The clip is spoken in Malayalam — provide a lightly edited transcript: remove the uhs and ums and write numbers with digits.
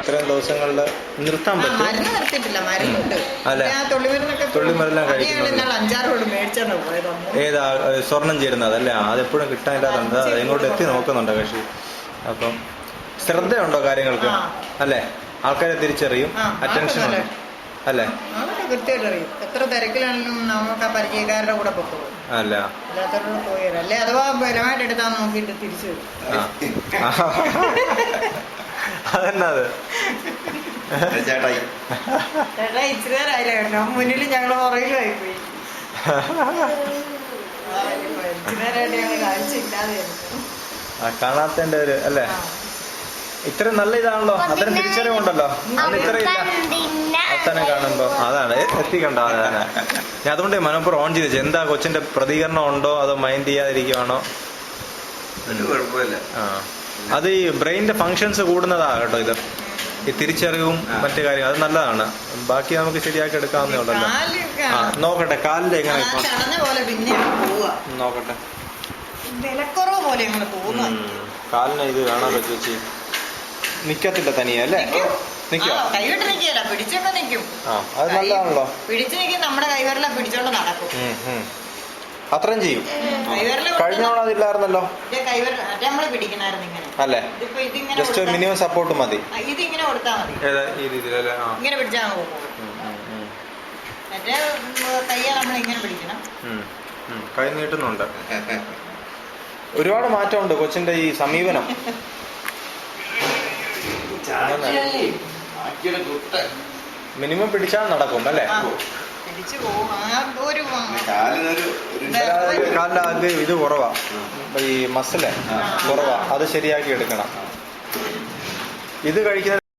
ഇത്രയും ദിവസങ്ങളിൽ നിർത്താൻ പറ്റും. മരുന്ന് നിർത്തിയിട്ടില്ല, മരുന്നുണ്ട്. അല്ലെ, തുള്ളിമരുന്നെല്ലാം കഴിക്കുന്നുണ്ട്. ഏതാ സ്വർണം ചേരുന്നത് അല്ലേ? അതെപ്പോഴും കിട്ടാനില്ലാതുണ്ട്. അത് എങ്ങോട്ട് എത്തി നോക്കുന്നുണ്ട് കക്ഷി. അപ്പം ശ്രദ്ധയുണ്ടോ കാര്യങ്ങൾക്ക് അല്ലേ? ആൾക്കാരെ തിരിച്ചറിയും, അറ്റൻഷൻ ഉണ്ട് അല്ലേ? കൃത്യമായിട്ട് അറിയും. എത്ര തിരക്കിലാണെങ്കിലും നമുക്ക് ആ പരിചയക്കാരുടെ കൂടെ പൊക്കോളും. അല്ല അല്ലാത്തവരോട് പോയാൽ അല്ലേ, അഥവാ ബലമായിട്ട് എടുത്താന്ന് നോക്കിയിട്ട് തിരിച്ചു വരും. അതെന്നാ അത് ചേട്ടാ ഇച്ചിരി നേരമായില്ല കേട്ടോ, മുന്നിലും ഞങ്ങള് പുറകിലും ആയിപ്പോയി. ഇച്ചിരി നേരമായിട്ട് ഞങ്ങൾ കാഴ്ച ഇല്ലാതെ കാണാത്തതിന്റെ ഒരു അല്ലേ? ഇത്രയും നല്ല ഇതാണല്ലോ, അതിന് തിരിച്ചറിവുണ്ടല്ലോ. അന്ന് ഇത്രയില്ല അവസാനം കാണുമ്പോ. അതാണ് എത്തിക്കണ്ട. അതാണ് ഞാൻ അതുകൊണ്ട് മനോപ്പുറം ഓൺ ചെയ്തു. എന്താ കൊച്ചിന്റെ പ്രതികരണം ഉണ്ടോ അതോ മൈൻഡ് ചെയ്യാതിരിക്കുവാണോ? അത് ഈ ബ്രെയിനിന്റെ ഫങ്ഷൻസ് കൂടുന്നതാ കേട്ടോ ഇത്. ഈ തിരിച്ചറിവും മറ്റു കാര്യങ്ങൾ അത് നല്ലതാണ്. ബാക്കി നമുക്ക് ശരിയാക്കി എടുക്കാവുന്നേ ഉള്ളല്ലോ. നോക്കട്ടെ കാലിന്റെ എങ്ങനെ നോക്കട്ടെ. കാലിന് ഇത് കാണാൻ പറ്റും. നിക്കത്തില്ല തനിയെ അല്ലേ? കൈവിട്ട് നിൽക്കില്ല, പിടിച്ചൊക്കെ നിൽക്കും. അത് നല്ലതാണല്ലോ. പിടിച്ചു നിൽക്കും, നമ്മുടെ കൈവിരല പിടിച്ചോണ്ട് നടക്കും. അത്രയും ചെയ്യും. കഴിഞ്ഞ തവണ അതില്ലായിരുന്നല്ലോ. നമ്മള് പിടിക്കണായിരുന്നു ഇങ്ങനെ അല്ലേ? ജസ്റ്റ് ഒരു മിനിമം സപ്പോർട്ട് മതി. ഇതിങ്ങനെ കൊടുത്താൽ മതി. ഈ രീതിയിലല്ലേ? ഇങ്ങനെ പിടിച്ചാൽ പോകും. മറ്റേ കയ്യാ നമ്മൾ ഇങ്ങനെ പിടിക്കണം. കൈ നീട്ടുന്നുണ്ട്. ഒരുപാട് മാറ്റമുണ്ട് കൊച്ചിന്റെ ഈ സമീപനം. മിനിമം പിടിച്ചാൽ നടക്കും അല്ലേ? കാലിന്റെ ഇത് കുറവാ, ഈ മസില് കുറവാ. അത് ശരിയാക്കി എടുക്കണം. ഇത് കഴിക്കുന്ന